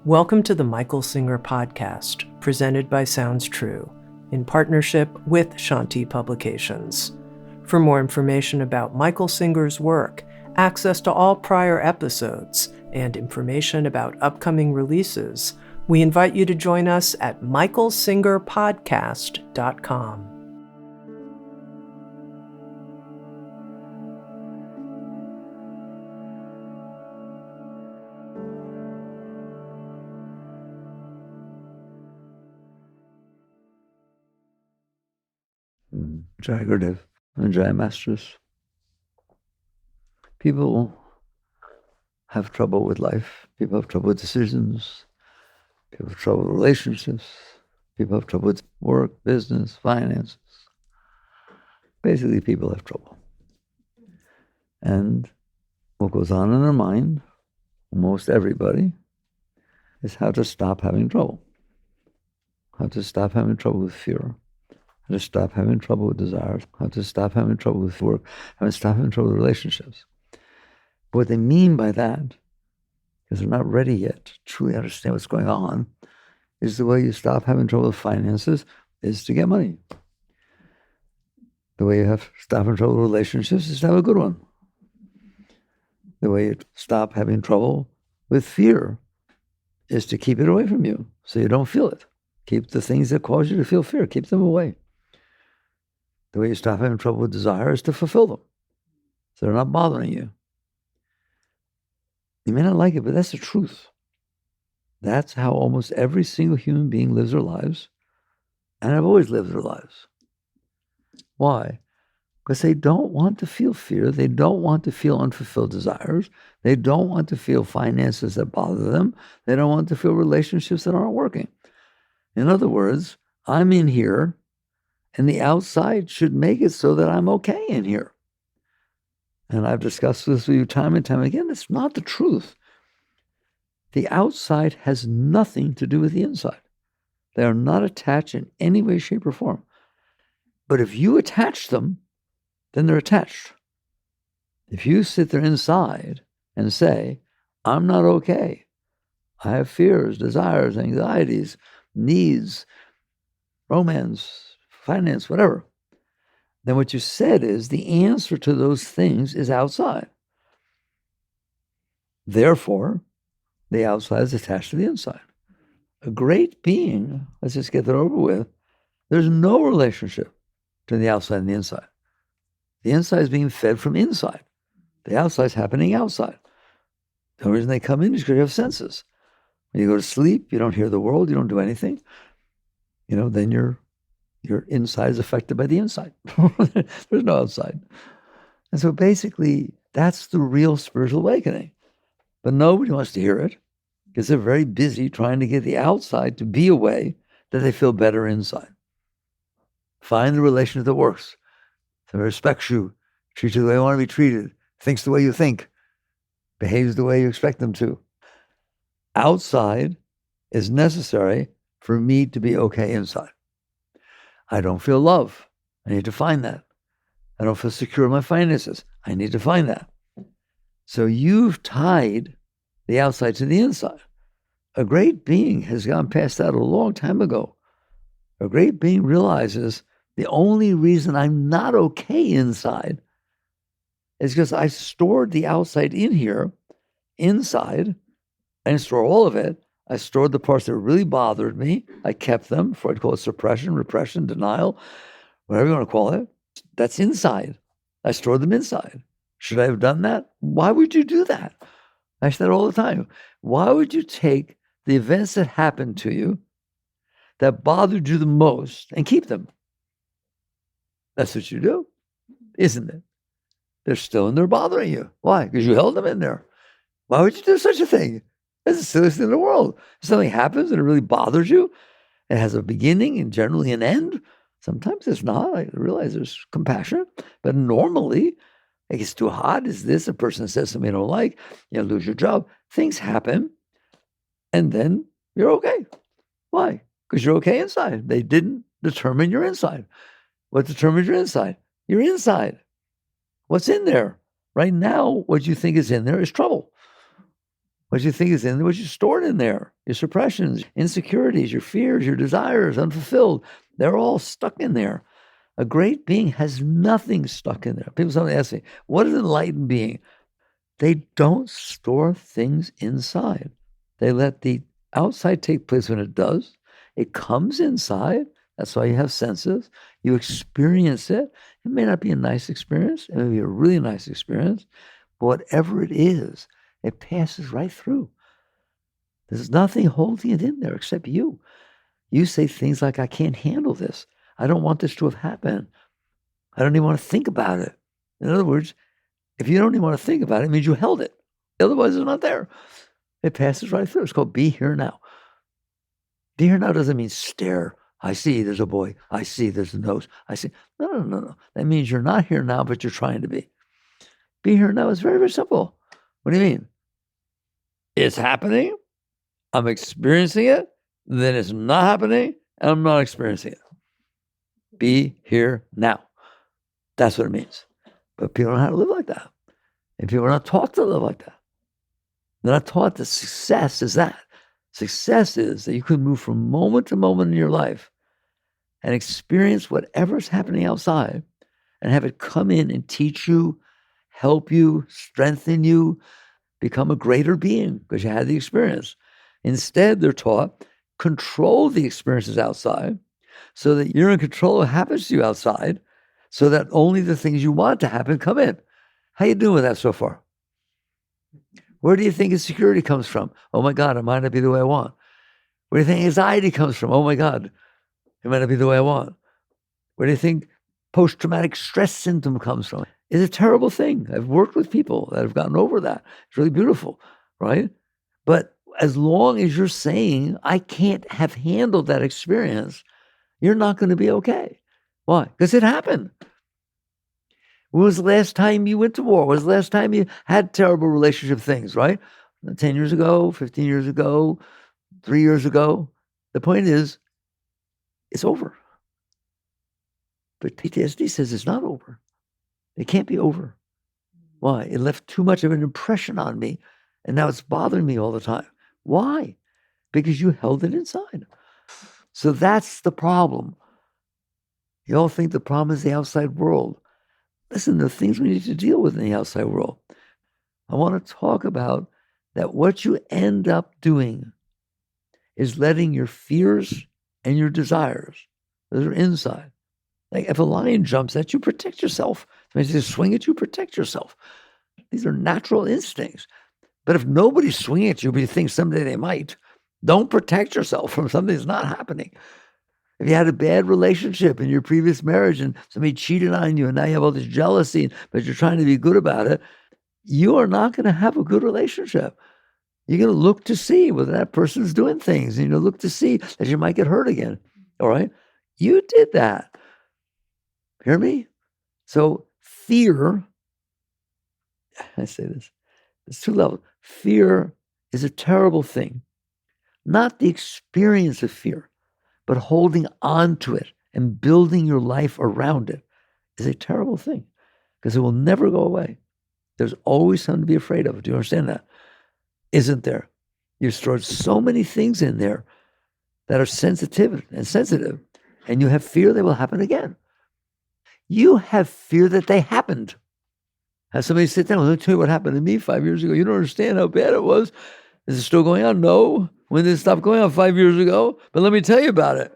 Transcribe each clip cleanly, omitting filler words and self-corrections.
Welcome to the Michael Singer podcast, presented by Sounds True, in partnership with Shanti Publications. For more information about Michael Singer's work, access to all prior episodes, and information about upcoming releases, we invite you to join us at michaelsingerpodcast.com. Jai Gurudev and Jai Masters. People have trouble with life. People have trouble with decisions. People have trouble with relationships. People have trouble with work, business, finances. Basically, people have trouble. And what goes on in their mind, almost everybody, is how to stop having trouble. How to stop having trouble with fear. How to stop having trouble with desires, how to stop having trouble with work, how to stop having trouble with relationships. But what they mean by that, because they're not ready yet to truly understand what's going on, is the way you stop having trouble with finances is to get money. The way you have stop having trouble with relationships is to have a good one. The way you stop having trouble with fear is to keep it away from you so you don't feel it. Keep the things that cause you to feel fear, keep them away. The way you stop having trouble with desire is to fulfill them, so they're not bothering you. You may not like it, but that's the truth. That's how almost every single human being lives their lives, and have always lived their lives. Why? Because they don't want to feel fear. They don't want to feel unfulfilled desires. They don't want to feel finances that bother them. They don't want to feel relationships that aren't working. In other words, I'm in here, and the outside should make it so that I'm okay in here. And I've discussed this with you time and time again. It's not the truth. The outside has nothing to do with the inside. They are not attached in any way, shape, or form. But if you attach them, then they're attached. If you sit there inside and say, I'm not okay, I have fears, desires, anxieties, needs, romance, finance, whatever, then what you said is the answer to those things is outside. Therefore, the outside is attached to the inside. A great being, let's just get that over with, there's no relationship between the outside and the inside. The inside is being fed from inside. The outside is happening outside. The only reason they come in is because you have senses. When you go to sleep, you don't hear the world, you don't do anything. Then your inside is affected by the inside. There's no outside. And so basically, that's the real spiritual awakening. But nobody wants to hear it because they're very busy trying to get the outside to be a way that they feel better inside. Find the relationship that works, that respects you, treats you the way you want to be treated, thinks the way you think, behaves the way you expect them to. Outside is necessary for me to be okay inside. I don't feel love. I need to find that. I don't feel secure in my finances. I need to find that. So you've tied the outside to the inside. A great being has gone past that a long time ago. A great being realizes the only reason I'm not okay inside is because I stored the outside in here, inside. I didn't store all of it. I stored the parts that really bothered me. I kept them. Freud called it suppression, repression, denial, whatever you want to call it. That's inside. I stored them inside. Should I have done that? Why would you do that? I say that all the time. Why would you take the events that happened to you that bothered you the most and keep them? That's what you do, isn't it? They're still in there bothering you. Why? Because you held them in there. Why would you do such a thing? That's the silliest thing in the world. If something happens and it really bothers you, it has a beginning and generally an end. Sometimes it's not. I realize there's compassion. But normally, it gets too hot. Is this? A person says something you don't like. You lose your job. Things happen. And then you're okay. Why? Because you're okay inside. They didn't determine your inside. What determines your inside? Your inside. What's in there? Right now, what you think is in there is trouble. What you think is in there, what you stored in there, your suppressions, insecurities, your fears, your desires, unfulfilled, they're all stuck in there. A great being has nothing stuck in there. People sometimes ask me, what is an enlightened being? They don't store things inside. They let the outside take place when it does. It comes inside. That's why you have senses. You experience it. It may not be a nice experience. It may be a really nice experience. But whatever it is, it passes right through. There's nothing holding it in there except you. You say things like, I can't handle this. I don't want this to have happened. I don't even want to think about it. In other words, if you don't even want to think about it, it means you held it. Otherwise, it's not there. It passes right through. It's called be here now. Be here now doesn't mean stare. I see there's a boy. I see there's a nose. I see. No. That means you're not here now, but you're trying to be. Be here now is very, very simple. What do you mean? It's happening. I'm experiencing it. Then it's not happening. And I'm not experiencing it. Be here now. That's what it means. But people don't know how to live like that. And people are not taught to live like that. They're not taught that success is that. Success is that you can move from moment to moment in your life and experience whatever's happening outside and have it come in and teach you, help you, strengthen you, become a greater being because you had the experience. Instead, they're taught, control the experiences outside so that you're in control of what happens to you outside so that only the things you want to happen come in. How you doing with that so far? Where do you think insecurity comes from? Oh my God, it might not be the way I want. Where do you think anxiety comes from? Oh my God, it might not be the way I want. Where do you think post-traumatic stress syndrome comes from? It's a terrible thing. I've worked with people that have gotten over that. It's really beautiful, right? But as long as you're saying, I can't have handled that experience, you're not going to be okay. Why? Because it happened. When was the last time you went to war? When was the last time you had terrible relationship things, right? 10 years ago, 15 years ago, 3 years ago. The point is, it's over. But PTSD says it's not over. It can't be over. Why? It left too much of an impression on me, and now it's bothering me all the time. Why? Because you held it inside. So that's the problem. You all think the problem is the outside world. Listen, there are things we need to deal with in the outside world. I want to talk about that what you end up doing is letting your fears and your desires, those are inside. Like if a lion jumps at you, protect yourself. If they swing at you, protect yourself. These are natural instincts. But if nobody's swinging at you, but you think someday they might, don't protect yourself from something that's not happening. If you had a bad relationship in your previous marriage and somebody cheated on you and now you have all this jealousy, but you're trying to be good about it, you are not going to have a good relationship. You're going to look to see whether that person's doing things and you're going to look to see that you might get hurt again. All right? You did that. Hear me? So fear, I say this, there's two levels. Fear is a terrible thing. Not the experience of fear, but holding on to it and building your life around it is a terrible thing because it will never go away. There's always something to be afraid of. Do you understand that? Isn't there? You've stored so many things in there that are sensitive, and you have fear they will happen again. You have fear that they happened. Have somebody sit down, let me tell you what happened to me 5 years ago. You don't understand how bad it was. Is it still going on? No. When did it stop going on 5 years ago? But let me tell you about it.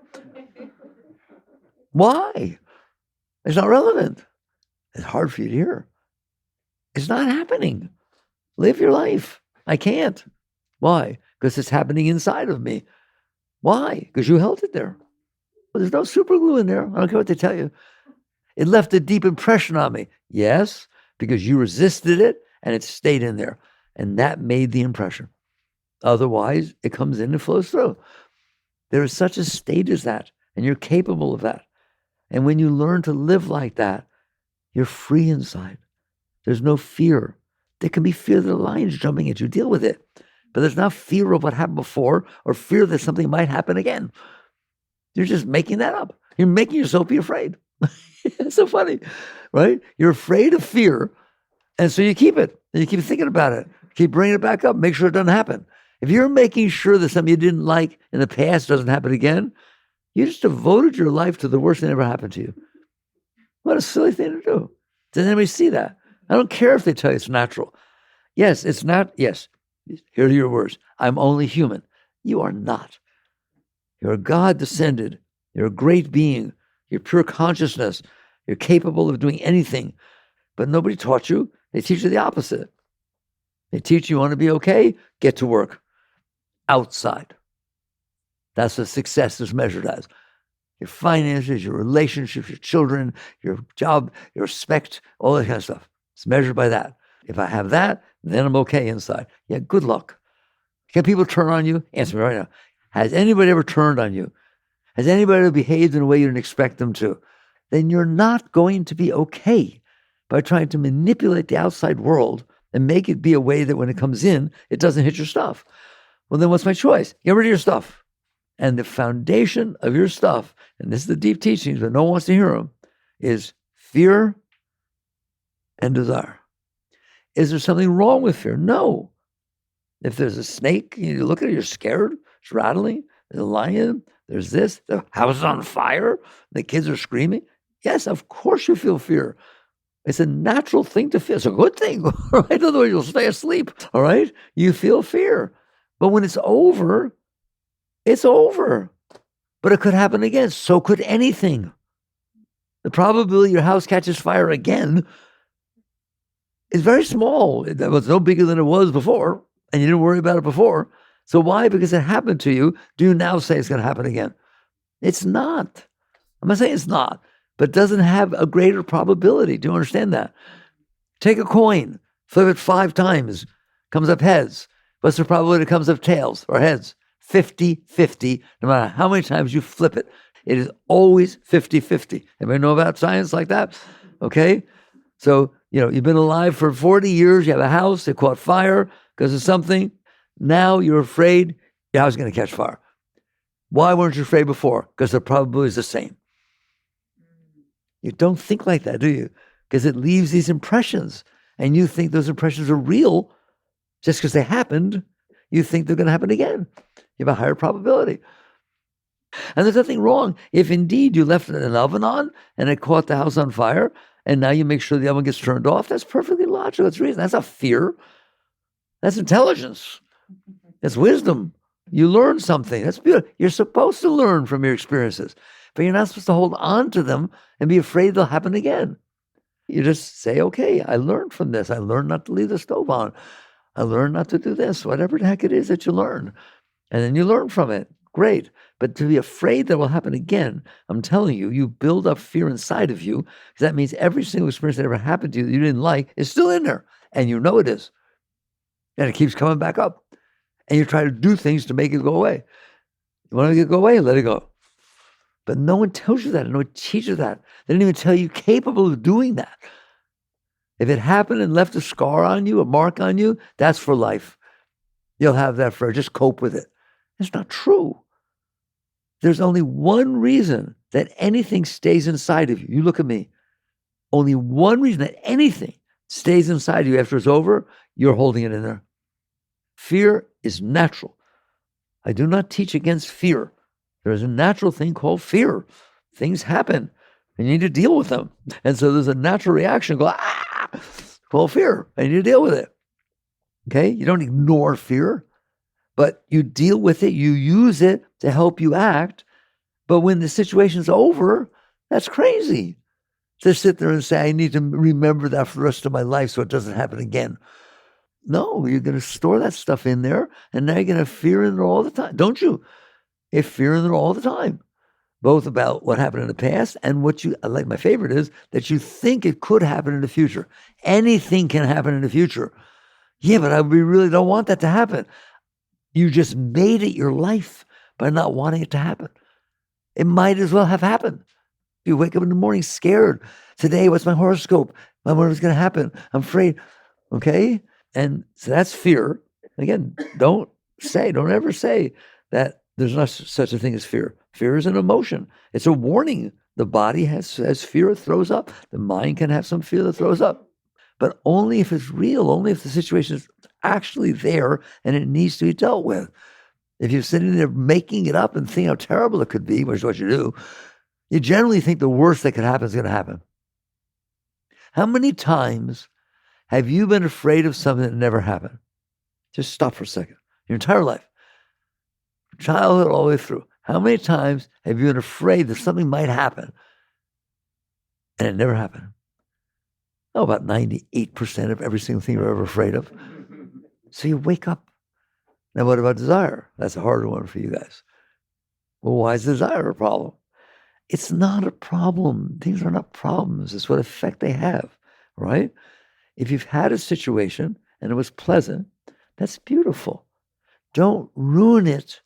Why? It's not relevant. It's hard for you to hear. It's not happening. Live your life. I can't. Why? Because it's happening inside of me. Why? Because you held it there. Well, there's no super glue in there. I don't care what they tell you. It left a deep impression on me. Yes, because you resisted it and it stayed in there. And that made the impression. Otherwise, it comes in and flows through. There is such a state as that, and you're capable of that. And when you learn to live like that, you're free inside. There's no fear. There can be fear that a lion's jumping at you. Deal with it. But there's not fear of what happened before or fear that something might happen again. You're just making that up. You're making yourself be afraid. It's so funny, right? You're afraid of fear, and so you keep it, and you keep thinking about it. Keep bringing it back up. Make sure it doesn't happen. If you're making sure that something you didn't like in the past doesn't happen again, you just devoted your life to the worst thing that ever happened to you. What a silly thing to do. Does anybody see that? I don't care if they tell you it's natural. Yes, it's not. Yes, here are your words. I'm only human. You are not. You're a God descended. You're a great being. You're pure consciousness. You're capable of doing anything. But nobody taught you. They teach you the opposite. They teach you want to be okay, get to work. Outside. That's what success is measured as. Your finances, your relationships, your children, your job, your respect, all that kind of stuff. It's measured by that. If I have that, then I'm okay inside. Yeah, good luck. Can people turn on you? Answer me right now. Has anybody ever turned on you? Has anybody ever behaved in a way you didn't expect them to? Then you're not going to be okay by trying to manipulate the outside world and make it be a way that when it comes in, it doesn't hit your stuff. Well, then what's my choice? Get rid of your stuff. And the foundation of your stuff, and this is the deep teachings, but no one wants to hear them, is fear and desire. Is there something wrong with fear? No. If there's a snake, you look at it, you're scared, it's rattling, there's a lion, there's this, the house is on fire, the kids are screaming. Yes, of course you feel fear. It's a natural thing to feel. It's a good thing, all right? Otherwise you'll stay asleep, all right? You feel fear. But when it's over, it's over. But it could happen again. So could anything. The probability your house catches fire again is very small. It was no bigger than it was before, and you didn't worry about it before. So why? Because it happened to you. Do you now say it's going to happen again? It's not. I'm not saying it's not, but it doesn't have a greater probability. Do you understand that? Take a coin, flip it 5 times, comes up heads. What's the probability it comes up tails or heads? 50-50, no matter how many times you flip it. It is always 50-50. Anybody know about science like that? Okay? So, you've been alive for 40 years, you have a house, it caught fire because of something. Now you're afraid your house is going to catch fire. Why weren't you afraid before? Because the probability is the same. You don't think like that, do you? Because it leaves these impressions, and you think those impressions are real just because they happened. You think they're going to happen again. You have a higher probability. And there's nothing wrong if indeed you left an oven on and it caught the house on fire, and now you make sure the oven gets turned off. That's perfectly logical. That's reason. That's not fear. That's intelligence. That's wisdom. You learn something. That's beautiful. You're supposed to learn from your experiences, but you're not supposed to hold on to them and be afraid they'll happen again. You just say, okay, I learned from this. I learned not to leave the stove on. I learned not to do this, whatever the heck it is that you learn. And then you learn from it. Great. But to be afraid that will happen again, I'm telling you, you build up fear inside of you, because that means every single experience that ever happened to you that you didn't like is still in there. And you know it is. And it keeps coming back up. And you try to do things to make it go away. You want to make it go away? Let it go. But no one tells you that. No one teaches you that. They didn't even tell you capable of doing that. If it happened and left a scar on you, a mark on you, that's for life. You'll have that forever. Just cope with it. It's not true. There's only one reason that anything stays inside of you. You look at me. Only one reason that anything stays inside you after it's over, you're holding it in there. Fear is natural. I do not teach against fear. There is a natural thing called fear. Things happen, and you need to deal with them. And so there's a natural reaction, called fear, and you deal with it. Okay? You don't ignore fear, but you deal with it. You use it to help you act. But when the situation's over, that's crazy. To sit there and say, I need to remember that for the rest of my life so it doesn't happen again. No, you're going to store that stuff in there, and now you're going to have fear in there all the time. Don't you? You have fear in there all the time, both about what happened in the past and what like my favorite is, that you think it could happen in the future. Anything can happen in the future. Yeah, but we really don't want that to happen. You just made it your life by not wanting it to happen. It might as well have happened. You wake up in the morning scared. Today, what's my horoscope? What's going to happen? I'm afraid. Okay? And so that's fear. Again, don't ever say that there's not such a thing as fear. Fear is an emotion. It's a warning. The body has fear, it throws up. The mind can have some fear that throws up. But only if it's real, only if the situation is actually there and it needs to be dealt with. If you're sitting there making it up and thinking how terrible it could be, which is what you do, you generally think the worst that could happen is going to happen. How many times have you been afraid of something that never happened? Just stop for a second. Your entire life, childhood all the way through. How many times have you been afraid that something might happen and it never happened? Oh, about 98% of every single thing you're ever afraid of. So you wake up. Now, what about desire? That's a harder one for you guys. Well, why is desire a problem? It's not a problem. Things are not problems. It's what effect they have, right? If you've had a situation and it was pleasant, that's beautiful. Don't ruin it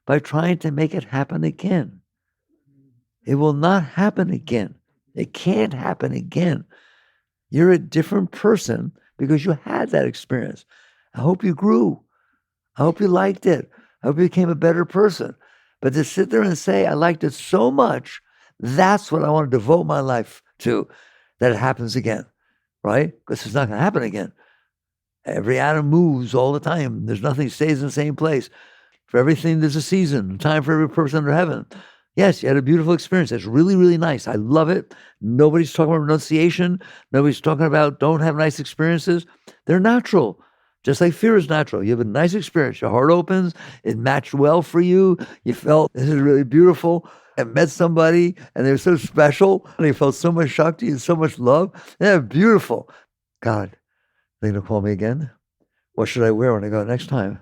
by trying to make it happen again. It will not happen again. It can't happen again. You're a different person because you had that experience. I hope you grew. I hope you liked it. I hope you became a better person. But to sit there and say, I liked it so much, that's what I want to devote my life to, that it happens again, right? Because it's not going to happen again. Every atom moves all the time. There's nothing stays in the same place. For everything, there's a season, time for every person under heaven. Yes, you had a beautiful experience. It's really, really nice. I love it. Nobody's talking about renunciation. Nobody's talking about don't have nice experiences. They're natural. Just like fear is natural. You have a nice experience. Your heart opens. It matched well for you. You felt this is really beautiful. And met somebody and they were so special. And they felt so much Shakti and so much love. They're beautiful. God, they're going to call me again? What should I wear when I go next time?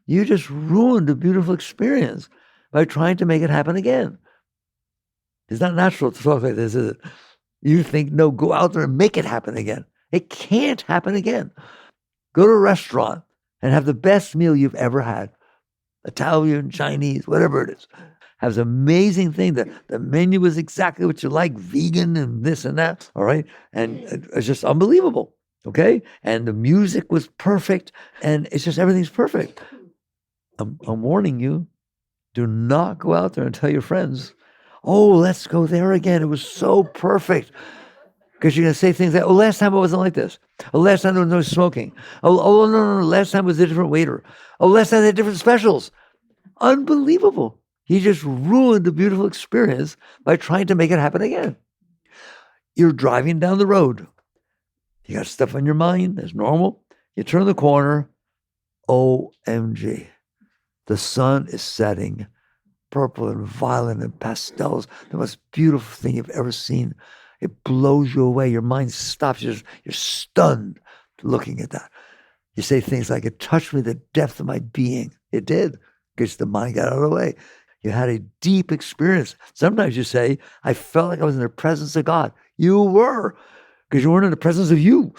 You just ruined a beautiful experience by trying to make it happen again. It's not natural to talk like this, is it? You think, no, go out there and make it happen again. It can't happen again. Go to a restaurant and have the best meal you've ever had. Italian, Chinese, whatever it is. Has an amazing thing. The menu is exactly what you like, vegan and this and that, all right? And it's just unbelievable, okay? And the music was perfect, and it's just everything's perfect. I'm warning you, do not go out there and tell your friends, oh, let's go there again. It was so perfect. Because you're going to say things like, oh, last time it wasn't like this. Oh, last time there was no smoking. Oh, no, last time was a different waiter. Oh, last time they had different specials. Unbelievable. You just ruined a beautiful experience by trying to make it happen again. You're driving down the road. You got stuff on your mind. That's normal. You turn the corner. OMG. The sun is setting. Purple and violet and pastels. The most beautiful thing you've ever seen. It blows you away. Your mind stops. You're stunned looking at that. You say things like, it touched me the depth of my being. It did, because the mind got out of the way. You had a deep experience. Sometimes you say, I felt like I was in the presence of God. You were, because you weren't in the presence of you.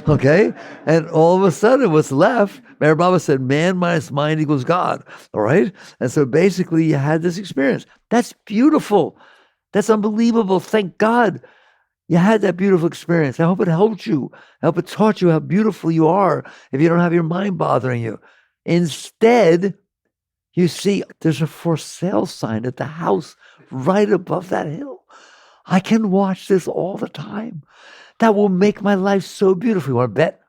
Okay? And all of a sudden, what's left, Mary Baba said, man minus mind equals God. All right? And so basically, you had this experience. That's beautiful. That's unbelievable. Thank God you had that beautiful experience. I hope it helped you. I hope it taught you how beautiful you are if you don't have your mind bothering you. Instead, you see there's a for sale sign at the house right above that hill. I can watch this all the time. That will make my life so beautiful. You want to bet?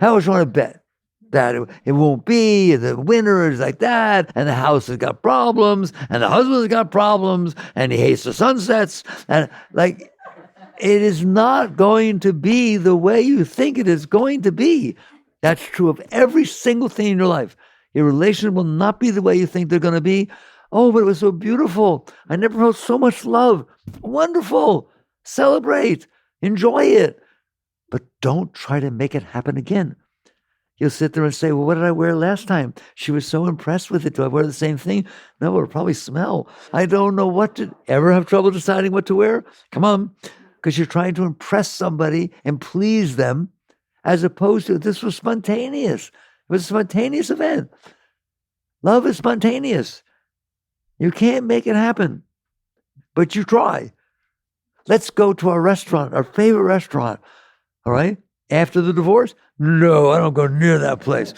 How much you want to bet? That it won't be, the winter is like that, and the house has got problems, and the husband's got problems, and he hates the sunsets, and like, it is not going to be the way you think it is going to be. That's true of every single thing in your life. Your relationship will not be the way you think they're going to be. Oh, but it was so beautiful. I never felt so much love. Wonderful. Celebrate. Enjoy it. But don't try to make it happen again. You'll sit there and say, well, what did I wear last time? She was so impressed with it. Do I wear the same thing? No, it'll probably smell. I don't know what to... Ever have trouble deciding what to wear? Come on. Because you're trying to impress somebody and please them, as opposed to this was spontaneous. It was a spontaneous event. Love is spontaneous. You can't make it happen, but you try. Let's go to our restaurant, our favorite restaurant, all right? After the divorce? No, I don't go near that place.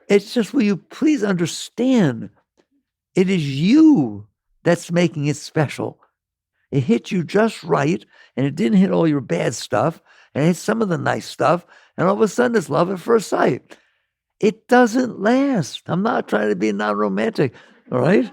It's just, will you please understand, it is you that's making it special. It hit you just right, and it didn't hit all your bad stuff, and it hit some of the nice stuff, And all of a sudden, it's love at first sight. It doesn't last. I'm not trying to be non-romantic, all right?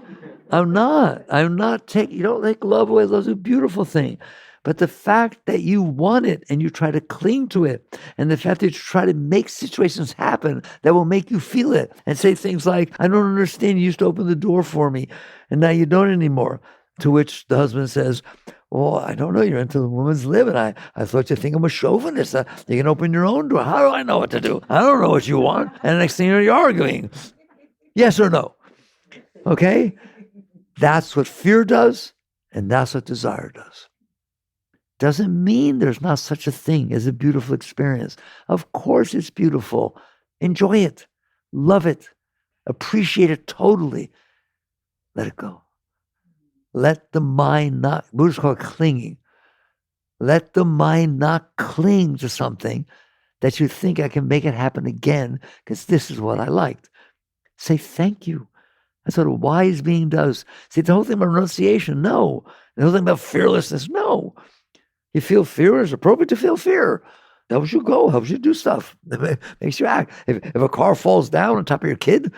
I'm not taking, you don't take love away. Love's a beautiful thing. But the fact that you want it and you try to cling to it, and the fact that you try to make situations happen that will make you feel it and say things like, I don't understand, you used to open the door for me, and now you don't anymore. To which the husband says, well, I don't know, you're into the woman's lib, and I thought you think I'm a chauvinist. You can open your own door. How do I know what to do? I don't know what you want. And the next thing you're arguing. Yes or no? Okay? That's what fear does, and that's what desire does. Doesn't mean there's not such a thing as a beautiful experience. Of course it's beautiful. Enjoy it. Love it. Appreciate it totally. Let it go. Let the mind not, Buddhists call it clinging. Let the mind not cling to something that you think I can make it happen again because this is what I liked. Say thank you. That's what a wise being does. See, the whole thing about renunciation, no. The whole thing about fearlessness, no. You feel fear, it's appropriate to feel fear. Helps you go, helps you do stuff. It makes you act. If a car falls down on top of your kid,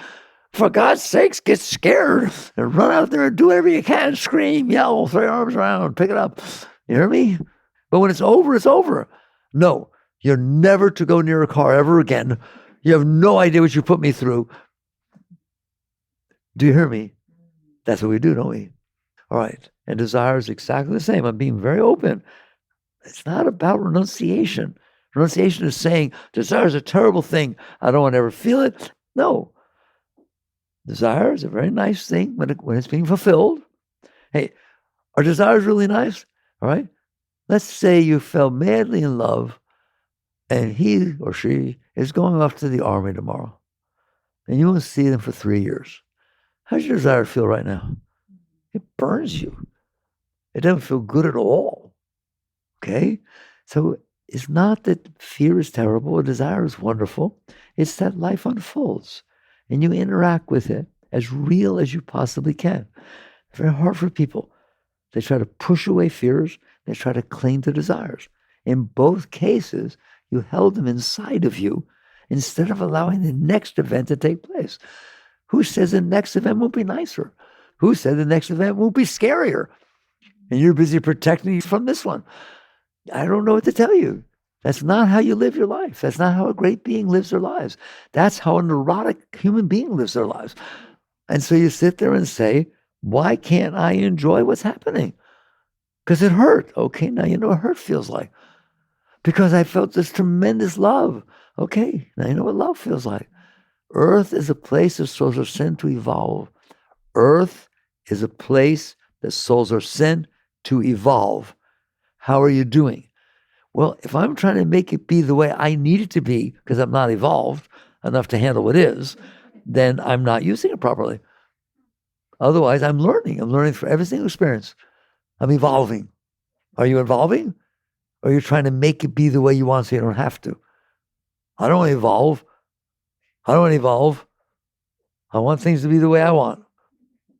for God's sakes, get scared and run out there and do whatever you can. Scream, yell, throw your arms around, pick it up. You hear me? But when it's over, it's over. No, you're never to go near a car ever again. You have no idea what you put me through. Do you hear me? That's what we do, don't we? All right. And desire is exactly the same. I'm being very open. It's not about renunciation. Renunciation is saying desire is a terrible thing. I don't want to ever feel it. No. Desire is a very nice thing when it's being fulfilled. Hey, are desires really nice? All right. Let's say you fell madly in love and he or she is going off to the army tomorrow and you won't see them for 3 years. How does your desire feel right now? It burns you. It doesn't feel good at all. Okay? So it's not that fear is terrible or desire is wonderful. It's that life unfolds. And you interact with it as real as you possibly can. It's very hard for people. They try to push away fears. They try to cling to desires. In both cases, you held them inside of you instead of allowing the next event to take place. Who says the next event won't be nicer? Who said the next event won't be scarier? And you're busy protecting you from this one. I don't know what to tell you. That's not how you live your life. That's not how a great being lives their lives. That's how a neurotic human being lives their lives. And so you sit there and say, why can't I enjoy what's happening? Because it hurt. Okay, now you know what hurt feels like. Because I felt this tremendous love. Okay, now you know what love feels like. Earth is a place that souls are sent to evolve. Earth is a place that souls are sent to evolve. How are you doing? Well, if I'm trying to make it be the way I need it to be, because I'm not evolved enough to handle what is, then I'm not using it properly. Otherwise, I'm learning. I'm learning through every single experience. I'm evolving. Are you evolving? Or are you trying to make it be the way you want so you don't have to? I don't want to evolve. I don't want to evolve. I want things to be the way I want.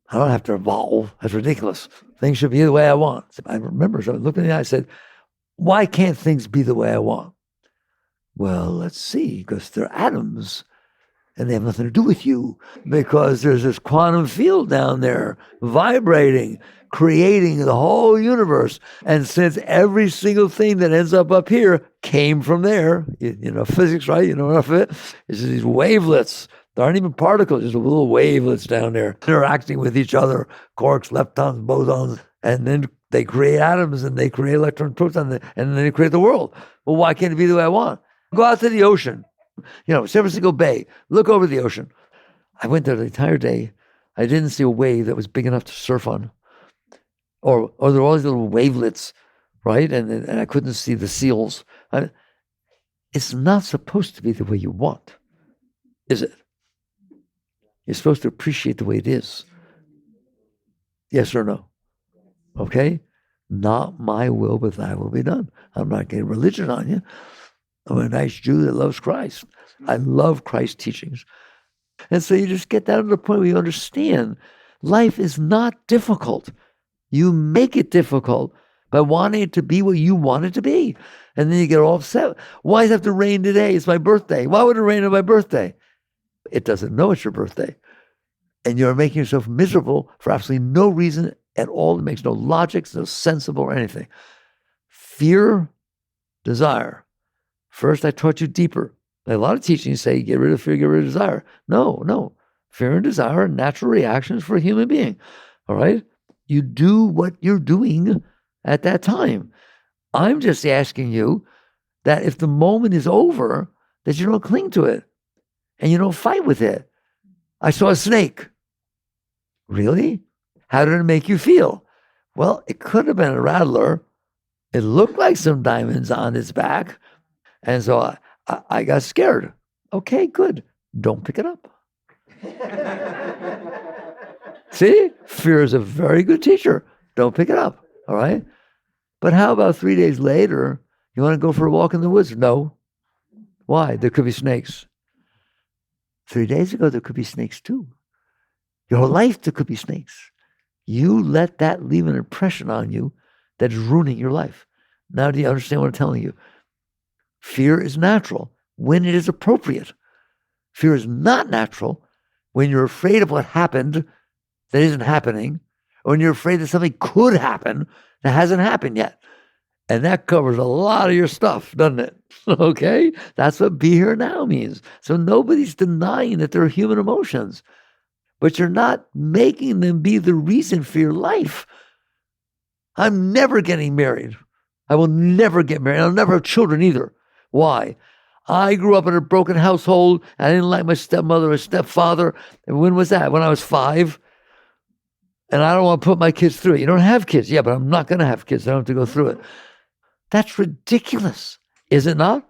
I don't have to evolve. That's ridiculous. Things should be the way I want. I remember, so I looked in the eye and said, why can't things be the way I want? Well, let's see, because they're atoms and they have nothing to do with you because there's this quantum field down there vibrating, creating the whole universe. And since every single thing that ends up here came from there, you know physics, right? You know enough of it. It's these wavelets. There aren't even particles, just little wavelets down there interacting with each other, quarks, leptons, bosons, and then they create atoms and they create electrons, protons, and then they create the world. Well, why can't it be the way I want? Go out to the ocean, San Francisco Bay, look over the ocean. I went there the entire day. I didn't see a wave that was big enough to surf on. Or there were all these little wavelets, right? And I couldn't see the seals. It's not supposed to be the way you want, is it? You're supposed to appreciate the way it is. Yes or no? Okay? Not my will, but thy will be done. I'm not getting religion on you. I'm a nice Jew that loves Christ. I love Christ's teachings. And so you just get down to the point where you understand life is not difficult. You make it difficult by wanting it to be what you want it to be. And then you get all upset. Why does it have to rain today? It's my birthday. Why would it rain on my birthday? It doesn't know it's your birthday. And you're making yourself miserable for absolutely no reason at all. It makes no logic, it's no sensible or anything. Fear, desire. First, I taught you deeper. Like a lot of teachings say, get rid of fear, get rid of desire. No. Fear and desire are natural reactions for a human being. All right? You do what you're doing at that time. I'm just asking you that if the moment is over, that you don't cling to it and you don't fight with it. I saw a snake. Really? How did it make you feel? Well, it could have been a rattler. It looked like some diamonds on its back. And so I got scared. Okay, good. Don't pick it up. See? Fear is a very good teacher. Don't pick it up. All right? But how about 3 days later, you want to go for a walk in the woods? No. Why? There could be snakes. 3 days ago, there could be snakes too. Your whole life, there could be snakes. You let that leave an impression on you that's ruining your life. Now do you understand what I'm telling you? Fear is natural when it is appropriate. Fear is not natural when you're afraid of what happened that isn't happening, or when you're afraid that something could happen that hasn't happened yet. And that covers a lot of your stuff, doesn't it? Okay? That's what be here now means. So nobody's denying that there are human emotions, but you're not making them be the reason for your life. I'm never getting married. I will never get married. I'll never have children either. Why? I grew up in a broken household. I didn't like my stepmother or stepfather. And when was that? When I was 5. And I don't want to put my kids through it. You don't have kids. Yeah, but I'm not going to have kids. I don't have to go through it. That's ridiculous, is it not?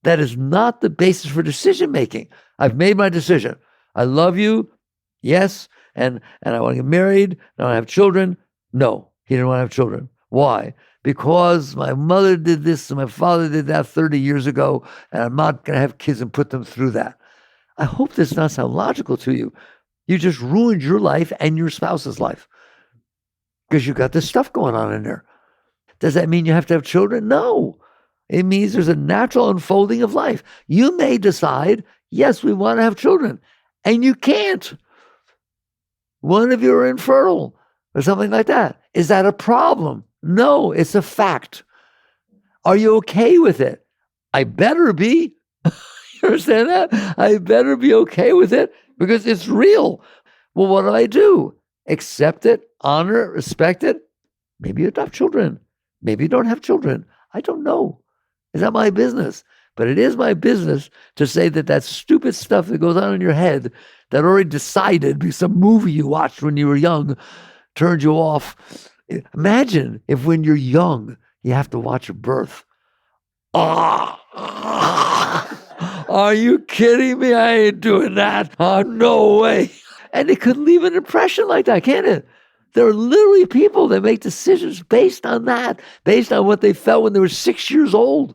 That is not the basis for decision making. I've made my decision. I love you, yes, and I want to get married, and I want to have children. No, he didn't want to have children. Why? Because my mother did this and my father did that 30 years ago, and I'm not going to have kids and put them through that. I hope this does not sound logical to you. You just ruined your life and your spouse's life because you got this stuff going on in there. Does that mean you have to have children? No. It means there's a natural unfolding of life. You may decide, yes, we want to have children, and you can't. One of you are infertile or something like that. Is that a problem? No, it's a fact. Are you okay with it? I better be. You understand that? I better be okay with it because it's real. Well, what do? Accept it, honor it, respect it. Maybe you adopt children. Maybe you don't have children. I don't know. It's not my business. But it is my business to say that stupid stuff that goes on in your head that already decided because some movie you watched when you were young turned you off. Imagine if when you're young, you have to watch a birth. Are you kidding me? I ain't doing that. No way. And it could leave an impression like that, can't it? There are literally people that make decisions based on that, based on what they felt when they were 6 years old.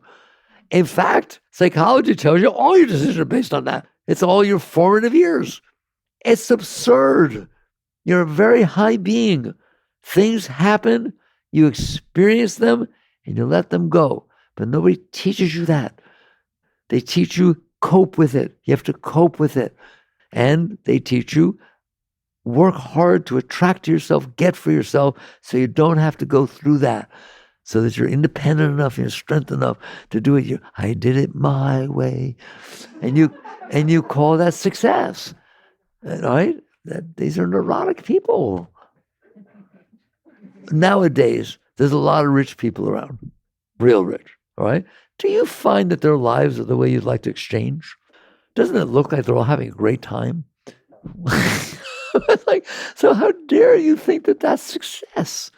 In fact, psychology tells you all your decisions are based on that. It's all your formative years. It's absurd. You're a very high being. Things happen, you experience them, and you let them go. But nobody teaches you that. They teach you cope with it. You have to cope with it. And they teach you work hard to attract to yourself, get for yourself, so you don't have to go through that, so that you're independent enough, you're strength enough to do it. I did it my way. And you call that success. Right? These are neurotic people. Nowadays, there's a lot of rich people around, real rich, all right? Do you find that their lives are the way you'd like to exchange? Doesn't it look like they're all having a great time? So how dare you think that that's success?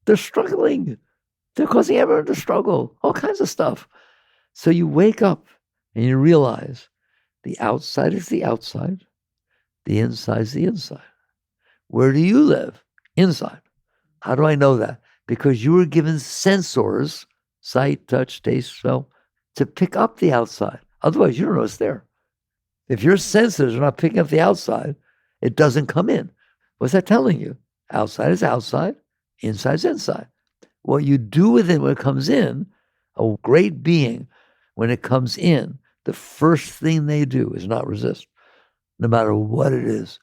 They're struggling. They're causing everyone to struggle, all kinds of stuff. So you wake up and you realize the outside is the outside, the inside is the inside. Where do you live? Inside. How do I know that? Because you were given sensors, sight, touch, taste, smell, to pick up the outside. Otherwise, you don't know it's there. If your senses are not picking up the outside, it doesn't come in. What's that telling you? Outside is outside. Inside's inside. What you do with it when it comes in, a great being, when it comes in, the first thing they do is not resist, no matter what it is.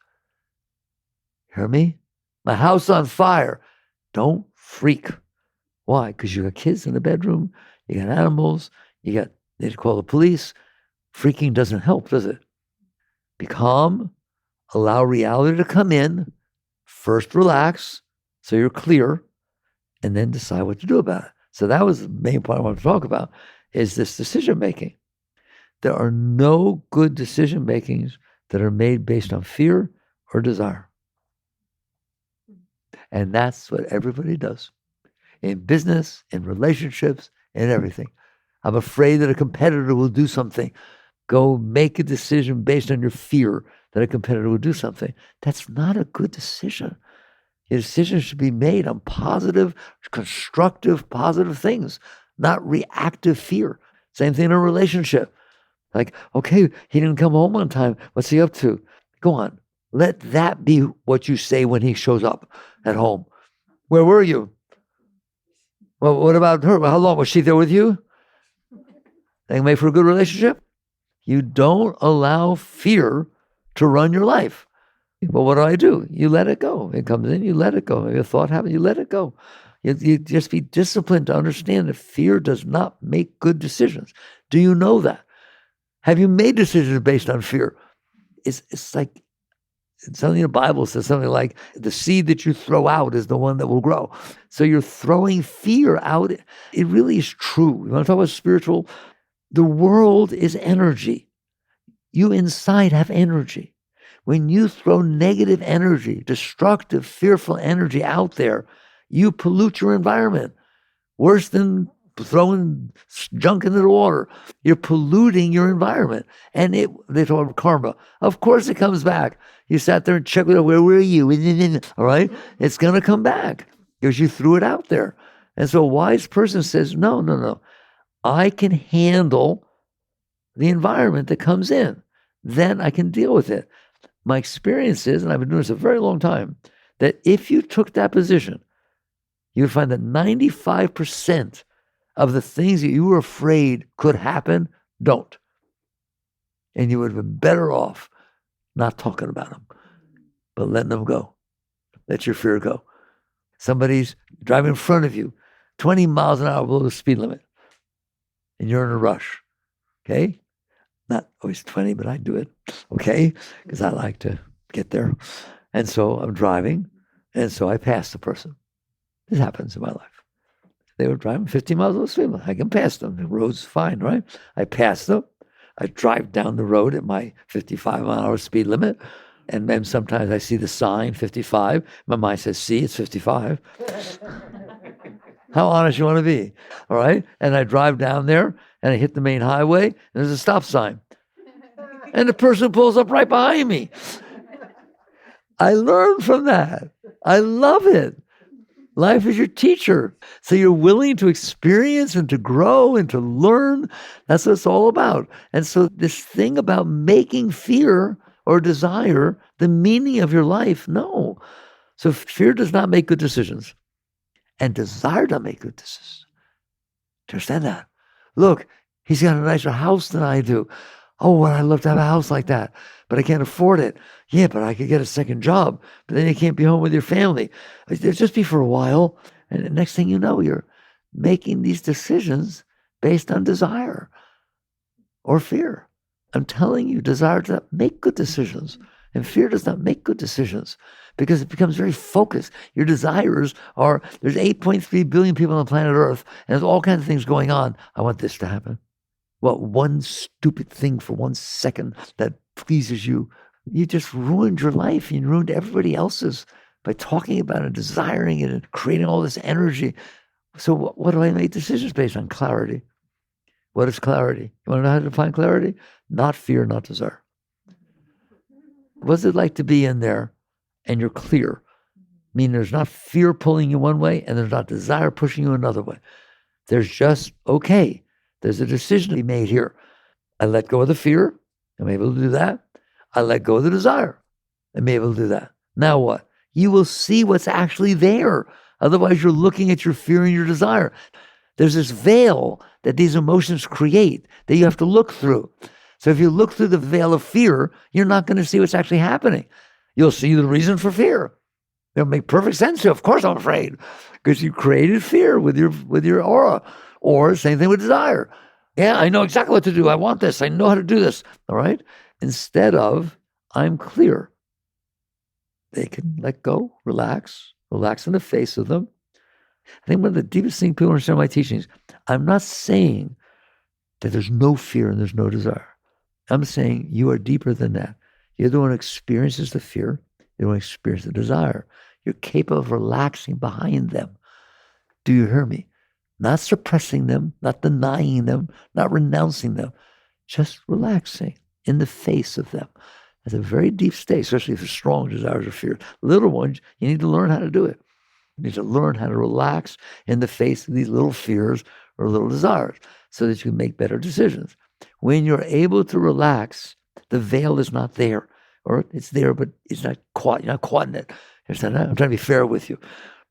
Hear me? My house on fire. Don't freak. Why? Because you got kids in the bedroom, you got animals, they call the police. Freaking doesn't help, does it? Be calm, allow reality to come in, first relax so you're clear, and then decide what to do about it. So that was the main part I want to talk about, is this decision making. There are no good decision makings that are made based on fear or desire. And that's what everybody does. In business, in relationships, in everything. I'm afraid that a competitor will do something. Go make a decision based on your fear that a competitor will do something. That's not a good decision. Your decision should be made on positive, constructive, positive things, not reactive fear. Same thing in a relationship. Like, okay, he didn't come home on time. What's he up to? Go on. Let that be what you say when he shows up at home. Where were you? Well, what about her? How long was she there with you? They can make for a good relationship. You don't allow fear to run your life. Well, what do? You let it go. It comes in, you let it go. Maybe a thought happens, you let it go. You just be disciplined to understand that fear does not make good decisions. Do you know that? Have you made decisions based on fear? It's like something in the Bible says something like the seed that you throw out is the one that will grow. So you're throwing fear out. It really is true. You want to talk about spiritual? The world is energy. You inside have energy. When you throw negative energy, destructive, fearful energy out there, you pollute your environment. Worse than throwing junk into the water. You're polluting your environment. And they talk about karma. Of course it comes back. You sat there and checked, where were you? All right? It's going to come back because you threw it out there. And so a wise person says, no. I can handle the environment that comes in. Then I can deal with it. My experience is, and I've been doing this a very long time, that if you took that position, you would find that 95% of the things that you were afraid could happen don't. And you would have been better off not talking about them, but letting them go. Let your fear go. Somebody's driving in front of you, 20 miles an hour below the speed limit, and you're in a rush, okay? Not always 20, but I do it, okay? Because I like to get there. And so I'm driving, and so I pass the person. This happens in my life. They were driving 50 miles over the speed limit. I can pass them. The road's fine, right? I pass them. I drive down the road at my 55-mile-an-hour speed limit, and then sometimes I see the sign, 55. My mind says, see, it's 55. How honest you want to be, all right? And I drive down there, and I hit the main highway, and there's a stop sign. And the person pulls up right behind me. I learned from that. I love it. Life is your teacher. So you're willing to experience and to grow and to learn. That's what it's all about. And so this thing about making fear or desire the meaning of your life, no. So fear does not make good decisions. And desire doesn't make good decisions. Do you understand that? Look, he's got a nicer house than I do. Oh, well, I'd love to have a house like that, but I can't afford it. Yeah, but I could get a second job, but then you can't be home with your family. It'll just be for a while. And the next thing you know, you're making these decisions based on desire or fear. I'm telling you, desire does not make good decisions. And fear does not make good decisions because it becomes very focused. Your desires are, there's 8.3 billion people on the planet Earth, and there's all kinds of things going on. I want this to happen. Well, one stupid thing for 1 second that pleases you, you just ruined your life. You ruined everybody else's by talking about it, desiring it, and creating all this energy. So what do I make decisions based on? Clarity. What is clarity? You want to know how to define clarity? Not fear, not desire. What's it like to be in there and you're clear? Meaning there's not fear pulling you one way and there's not desire pushing you another way. There's just, okay, there's a decision to be made here. I let go of the fear. I'm able to do that. I let go of the desire. I'm able to do that. Now what? You will see what's actually there. Otherwise, you're looking at your fear and your desire. There's this veil that these emotions create that you have to look through. So if you look through the veil of fear, you're not going to see what's actually happening. You'll see the reason for fear. It'll make perfect sense to you. Of course I'm afraid, because you created fear with your aura. Or same thing with desire. Yeah, I know exactly what to do. I want this. I know how to do this. All right? Instead of, I'm clear. They can let go, relax in the face of them. I think one of the deepest things people understand in my teachings, I'm not saying that there's no fear and there's no desire. I'm saying you are deeper than that. You're the one who experiences the fear. You're the one who experiences the desire. You're capable of relaxing behind them. Do you hear me? Not suppressing them, not denying them, not renouncing them, just relaxing in the face of them. That's a very deep state, especially if it's strong desires or fear. Little ones, you need to learn how to do it. You need to learn how to relax in the face of these little fears or little desires so that you can make better decisions. When you're able to relax, the veil is not there. Or it's there, but it's not caught. You're not caught in it. I'm trying to be fair with you.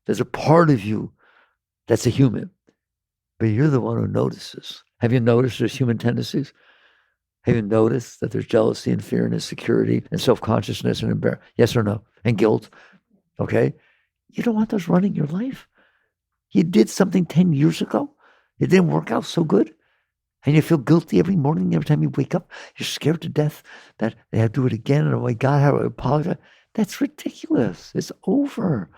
There's a part of you that's a human, but you're the one who notices. Have you noticed there's human tendencies? Have you noticed that there's jealousy and fear and insecurity and self-consciousness and embarrassment? Yes or no? And guilt? Okay? You don't want those running your life. You did something 10 years ago. It didn't work out so good. And you feel guilty every morning, every time you wake up. You're scared to death that they have to do it again. And oh my God, how do I apologize? That's ridiculous. It's over.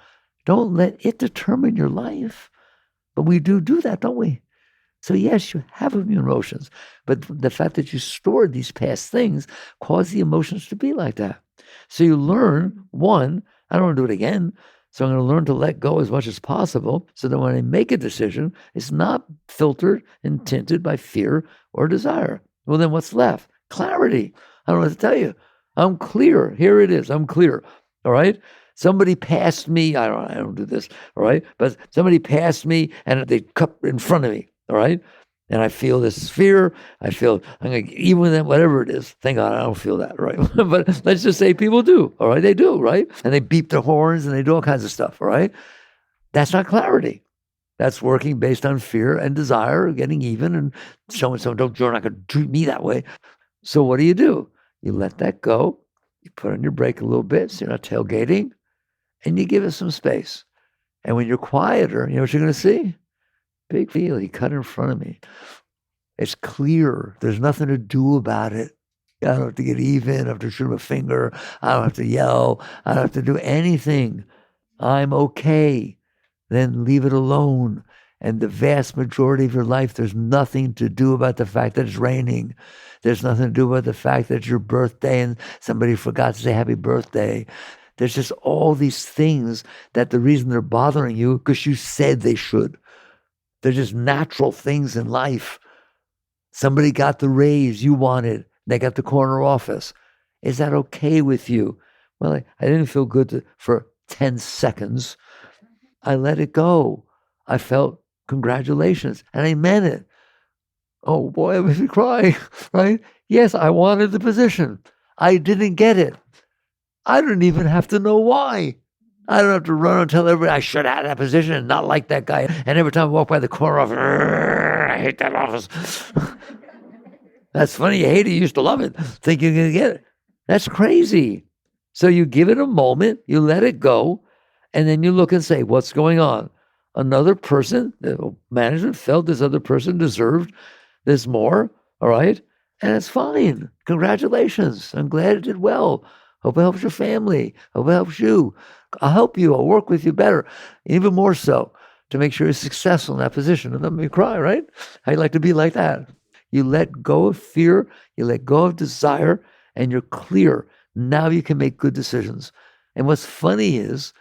Don't let it determine your life. But we do that, don't we? So yes, you have emotions. But the fact that you stored these past things caused the emotions to be like that. So you learn, one, I don't want to do it again. So I'm going to learn to let go as much as possible so that when I make a decision, it's not filtered and tinted by fear or desire. Well, then what's left? Clarity. I don't know what to tell you. I'm clear. Here it is. I'm clear. All right? Somebody passed me. I don't do this. All right? But somebody passed me and they cut in front of me. All right? And I feel this fear. I feel, I'm going to, even then, whatever it is, thank God I don't feel that, right? But let's just say people do, all right? They do, right? And they beep their horns and they do all kinds of stuff, all right? That's not clarity. That's working based on fear and desire, getting even and showing someone, you're not going to treat me that way. So what do? You let that go. You put on your brake a little bit so you're not tailgating, and you give it some space. And when you're quieter, you know what you're going to see? Big deal. He cut in front of me. It's clear. There's nothing to do about it. I don't have to get even. I don't have to shoot him a finger. I don't have to yell. I don't have to do anything. I'm okay. Then leave it alone. And the vast majority of your life, there's nothing to do about the fact that it's raining. There's nothing to do about the fact that it's your birthday and somebody forgot to say happy birthday. There's just all these things that the reason they're bothering you because you said they should. They're just natural things in life. Somebody got the raise you wanted. They got the corner office. Is that okay with you? Well, I didn't feel good for 10 seconds. I let it go. I felt congratulations, and I meant it. Oh boy, it made me cry, right? Yes, I wanted the position. I didn't get it. I don't even have to know why. I don't have to run and tell everybody I should have that position and not like that guy. And every time I walk by the corner office, I hate that office. That's funny. You hate it. You used to love it. Think you're going to get it. That's crazy. So you give it a moment, you let it go, and then you look and say, what's going on? Another person, the management felt this other person deserved this more, all right? And it's fine. Congratulations. I'm glad it did well. Hope it helps your family. Hope it helps you. I'll help you. I'll work with you better, even more so, to make sure you're successful in that position. And let me cry, right? I'd like to be like that. You let go of fear, you let go of desire, and you're clear. Now you can make good decisions. And what's funny is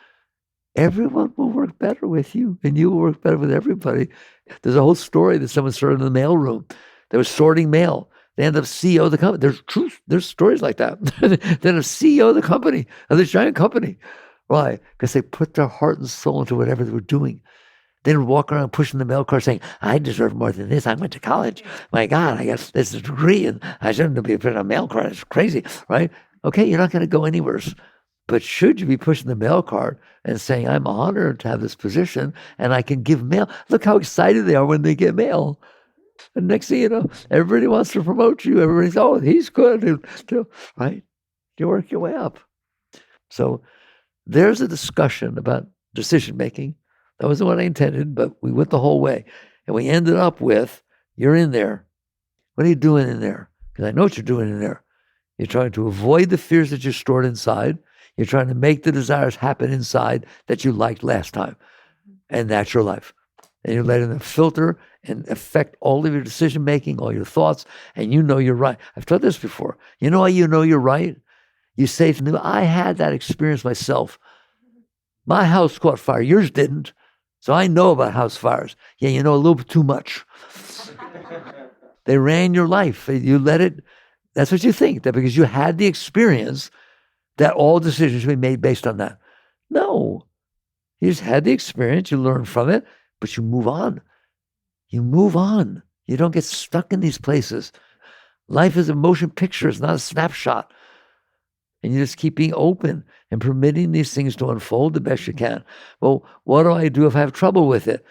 everyone will work better with you, and you will work better with everybody. There's a whole story that someone started in the mailroom. They were sorting mail. They end up CEO of the company. There's stories like that. Then a CEO of the company, of this giant company. Why? Because they put their heart and soul into whatever they were doing. They didn't walk around pushing the mail cart saying, I deserve more than this. I went to college. My God, I got this degree and I shouldn't be putting a mail cart. It's crazy, right? Okay, you're not going to go anywhere. But should you be pushing the mail cart and saying, I'm honored to have this position and I can give mail? Look how excited they are when they get mail. And next thing you know, everybody wants to promote you. Everybody's, oh, he's good. Right? You work your way up. So there's a discussion about decision making. That wasn't what I intended, but we went the whole way. And we ended up with, you're in there. What are you doing in there? Because I know what you're doing in there. You're trying to avoid the fears that you stored inside. You're trying to make the desires happen inside that you liked last time. And that's your life. And you're letting them filter and affect all of your decision making, all your thoughts, and you know you're right. I've told this before. You know how you know you're right? You say to them, I had that experience myself. My house caught fire. Yours didn't. So I know about house fires. Yeah, you know a little bit too much. They ran your life. You let it. That's what you think, that because you had the experience that all decisions should be made based on that. No. You just had the experience. You learn from it, but you move on. You move on. You don't get stuck in these places. Life is a motion picture. It's not a snapshot. And you just keep being open and permitting these things to unfold the best you can. Well, what do I do if I have trouble with it?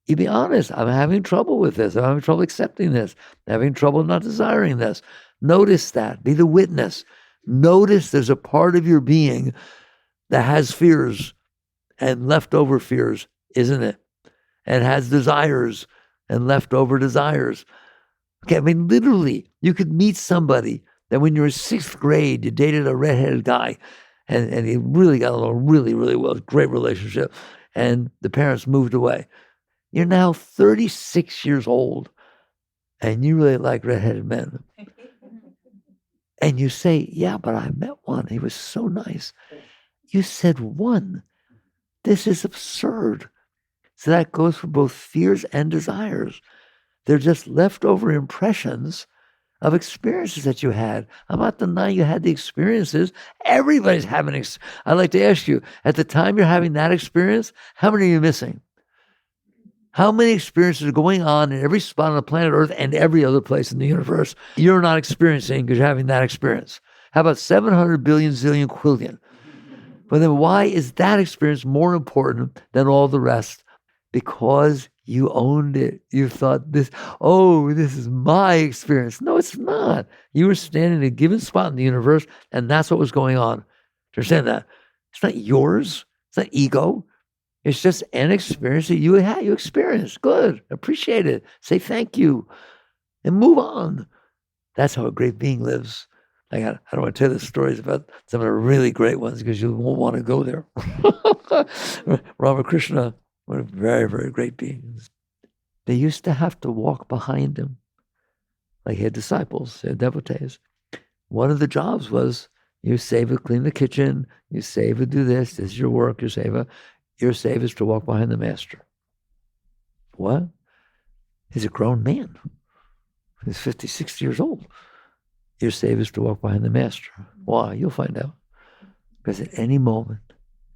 You be honest. I'm having trouble with this. I'm having trouble accepting this. I'm having trouble not desiring this. Notice that. Be the witness. Notice there's a part of your being that has fears and leftover fears, isn't it? And has desires and leftover desires. Okay, I mean, literally, you could meet somebody that when you were in 6th grade, you dated a redheaded guy, and he really got along really, really well, great relationship, and the parents moved away. You're now 36 years old, and you really like redheaded men. And you say, yeah, but I met one. He was so nice. You said one. This is absurd. So that goes for both fears and desires. They're just leftover impressions of experiences that you had. I'm not denying you had the experiences. Everybody's having I'd like to ask you, at the time you're having that experience, how many are you missing? How many experiences are going on in every spot on the planet Earth and every other place in the universe you're not experiencing because you're having that experience? How about 700 billion, zillion, quillion? But then why is that experience more important than all the rest? Because you owned it. You thought this is my experience. No, it's not. You were standing in a given spot in the universe, and that's what was going on. Do you understand that? It's not yours. It's not ego. It's just an experience that you had. You experienced. Good. Appreciate it. Say thank you. And move on. That's how a great being lives. I don't want to tell the stories about some of the really great ones because you won't want to go there. Ramakrishna, one of very, very great beings. They used to have to walk behind him. Like he had disciples, he had devotees. One of the jobs was, you seva, clean the kitchen, you seva, do this is your work, your seva. Your seva is to walk behind the master. What? He's a grown man. He's 50, 60 years old. Your seva is to walk behind the master. Why? You'll find out. Because at any moment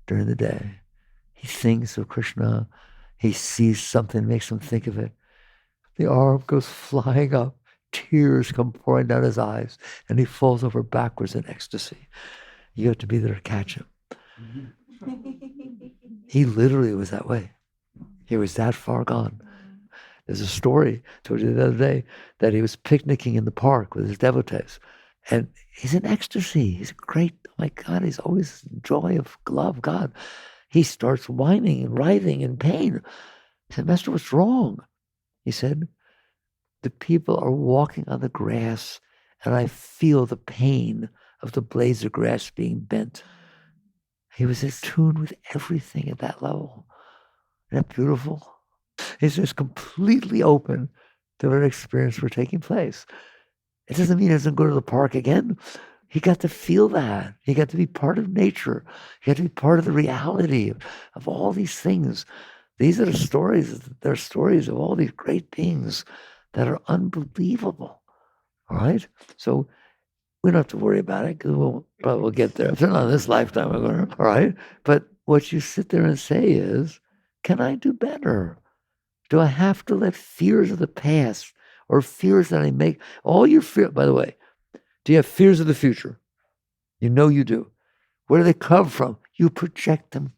during the day, he thinks of Krishna. He sees something, makes him think of it. The arm goes flying up. Tears come pouring down his eyes. And he falls over backwards in ecstasy. You have to be there to catch him. He literally was that way. He was that far gone. There's a story, I told you the other day, that he was picnicking in the park with his devotees. And he's in ecstasy. He's great. Oh my God, he's always joy of love, God. He starts whining and writhing in pain. He said, Master, what's wrong? He said, the people are walking on the grass and I feel the pain of the blades of grass being bent. He was in tune with everything at that level. Isn't that beautiful? He's just completely open to what experience were taking place. It doesn't mean he doesn't go to the park again. He got to feel that. He got to be part of nature. He got to be part of the reality of all these things. These are the stories. They're stories of all these great beings that are unbelievable. All right? So we don't have to worry about it because we'll get there. If they're not in this lifetime, we're going to, all right? But what you sit there and say is, can I do better? Do I have to let fears of the past or fears that I make, all your fear, by the way, do you have fears of the future? You know you do. Where do they come from? You project them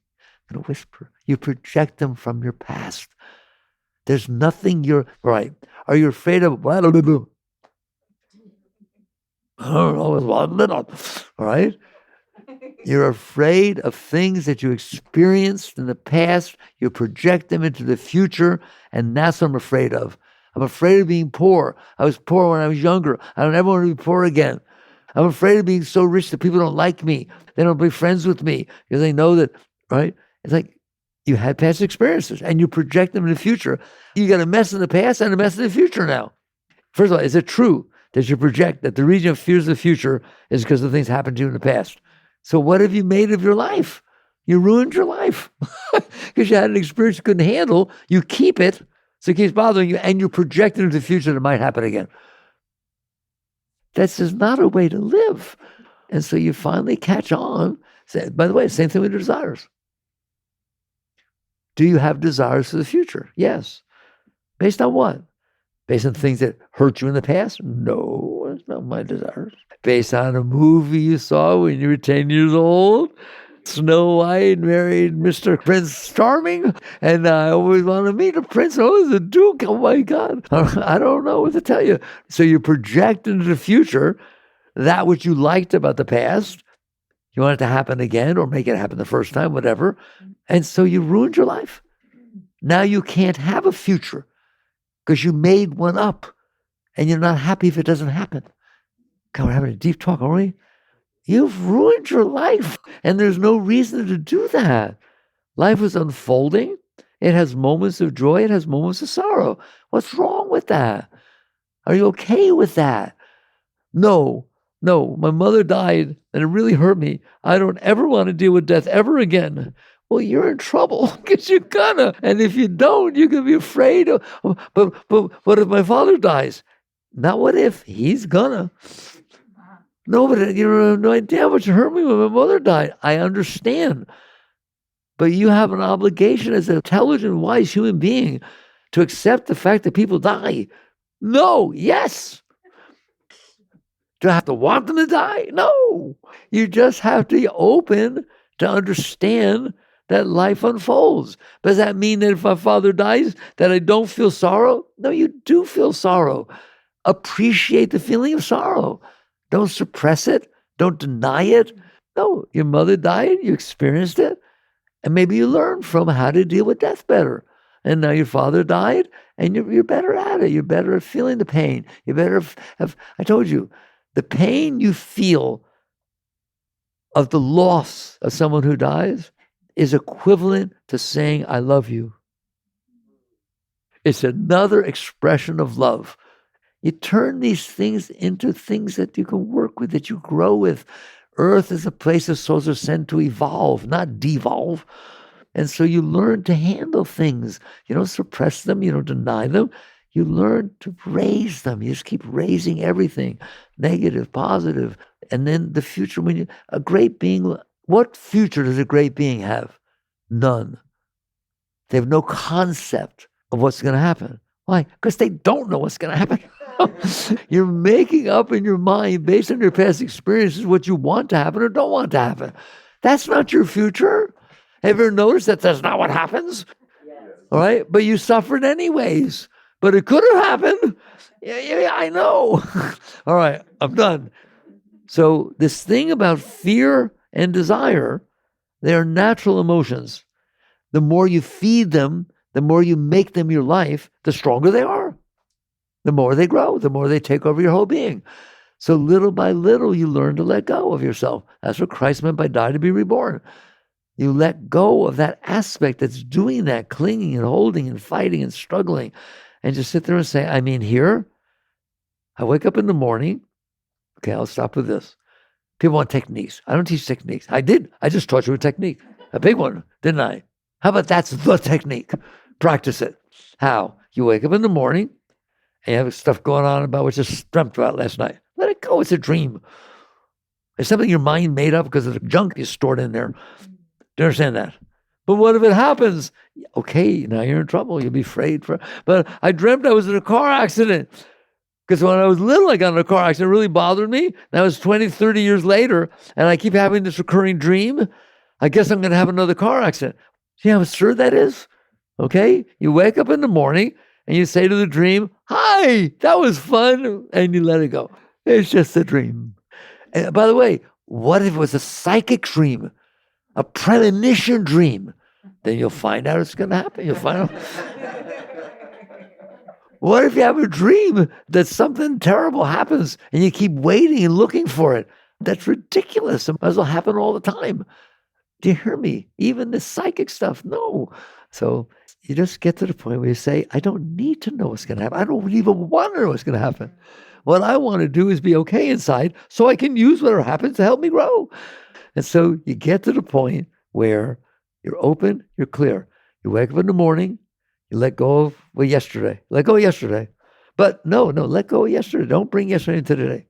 in a whisper. You project them from your past. There's nothing you're, right. Are you afraid of, I don't know, all right? You're afraid of things that you experienced in the past. You project them into the future, and that's what I'm afraid of. I'm afraid of being poor. I was poor when I was younger. I don't ever want to be poor again. I'm afraid of being so rich that people don't like me. They don't be friends with me because they know that, right? It's like you had past experiences and you project them in the future. You got a mess in the past and a mess in the future now. First of all, is it true that you project that the reason you have fears of the future is because of things happened to you in the past? So what have you made of your life? You ruined your life because you had an experience you couldn't handle. You keep it, so it keeps bothering you, and you project it into the future that it might happen again. That's just not a way to live. And so you finally catch on. By the way, same thing with your desires. Do you have desires for the future? Yes. Based on what? Based on things that hurt you in the past? No, that's not my desires. Based on a movie you saw when you were 10 years old? Snow White married Mr. Prince Charming, and I always want to meet a prince. Oh, the Duke. Oh, my God. I don't know what to tell you. So you project into the future that which you liked about the past. You want it to happen again or make it happen the first time, whatever. And so you ruined your life. Now you can't have a future because you made one up and you're not happy if it doesn't happen. God, we're having a deep talk, aren't we? You've ruined your life and there's no reason to do that. Life is unfolding. It has moments of joy. It has moments of sorrow. What's wrong with that? Are you okay with that? No, my mother died and it really hurt me. I don't ever want to deal with death ever again. Well, you're in trouble because you're gonna. And if you don't, you're going to be afraid. But what if my father dies? Not what if, he's gonna. No, but you have no idea how much it hurt me when my mother died. I understand. But you have an obligation as an intelligent, wise human being to accept the fact that people die. No, yes. Do I have to want them to die? No. You just have to be open to understand that life unfolds. Does that mean that if my father dies, that I don't feel sorrow? No, you do feel sorrow. Appreciate the feeling of sorrow. Don't suppress it. Don't deny it. No, your mother died, you experienced it, and maybe you learned from how to deal with death better. And now your father died, and you're better at it. You're better at feeling the pain. You're better have, I told you, the pain you feel of the loss of someone who dies is equivalent to saying, I love you. It's another expression of love. You turn these things into things that you can work with, that you grow with. Earth is a place that souls are sent to evolve, not devolve. And so you learn to handle things. You don't suppress them. You don't deny them. You learn to raise them. You just keep raising everything, negative, positive. And then the future, a great being, what future does a great being have? None. They have no concept of what's going to happen. Why? Because they don't know what's going to happen. You're making up in your mind based on your past experiences what you want to happen or don't want to happen. That's not your future. Have you ever noticed that that's not what happens? Yes. All right? But you suffered anyways. But it could have happened. Yeah, I know. All right, I'm done. So this thing about fear and desire, they are natural emotions. The more you feed them, the more you make them your life, the stronger they are. The more they grow, the more they take over your whole being. So little by little, you learn to let go of yourself. That's what Christ meant by die to be reborn. You let go of that aspect that's doing that, clinging and holding and fighting and struggling, and just sit there and say, I mean, here, I wake up in the morning. Okay, I'll stop with this. People want techniques. I don't teach techniques. I did. I just taught you a technique, a big one, didn't I? How about that's the technique? Practice it. How? You wake up in the morning, and you have stuff going on about what you dreamt about last night. Let it go. It's a dream. It's something your mind made up because of the junk you stored in there. Do you understand that? But what if it happens? Okay, now you're in trouble. You'll be afraid. But I dreamt I was in a car accident. Because when I was little, I got in a car accident. It really bothered me. That was 20, 30 years later, and I keep having this recurring dream. I guess I'm going to have another car accident. See how absurd that is? Okay? You wake up in the morning, and you say to the dream, hi, that was fun, and you let it go. It's just a dream. And by the way, what if it was a psychic dream, a premonition dream? Then you'll find out it's going to happen. You'll find out. What if you have a dream that something terrible happens and you keep waiting and looking for it? That's ridiculous. It might as well happen all the time. Do you hear me? Even the psychic stuff, no. So you just get to the point where you say, I don't need to know what's going to happen. I don't even want to know what's going to happen. What I want to do is be okay inside so I can use whatever happens to help me grow. And so you get to the point where you're open, you're clear. You wake up in the morning, you let go of yesterday. Let go of yesterday. But no, let go of yesterday. Don't bring yesterday into today.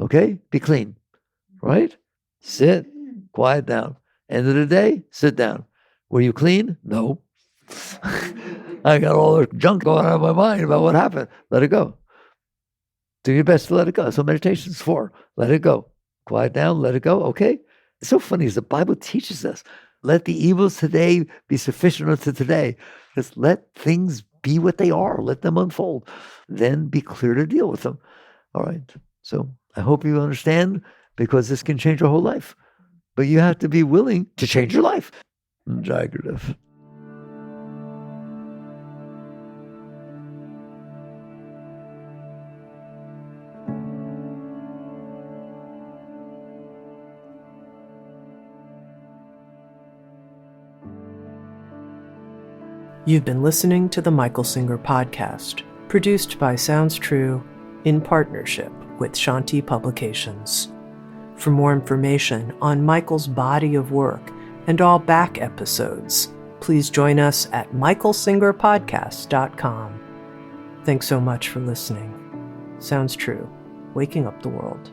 Okay? Be clean. Right? Sit, quiet down. End of the day, sit down. Were you clean? No. I got all the junk going out of my mind about what happened. Let it go. Do your best to let it go. That's what meditation's for. Let it go. Quiet down, let it go. Okay? It's so funny, as the Bible teaches us, let the evils today be sufficient unto today. Just let things be what they are. Let them unfold. Then be clear to deal with them. All right. So I hope you understand, because this can change your whole life. But you have to be willing to change your life. Jai Gurudev. You've been listening to the Michael Singer Podcast, produced by Sounds True in partnership with Shanti Publications. For more information on Michael's body of work and all back episodes, please join us at michaelsingerpodcast.com. Thanks so much for listening. Sounds True, waking up the world.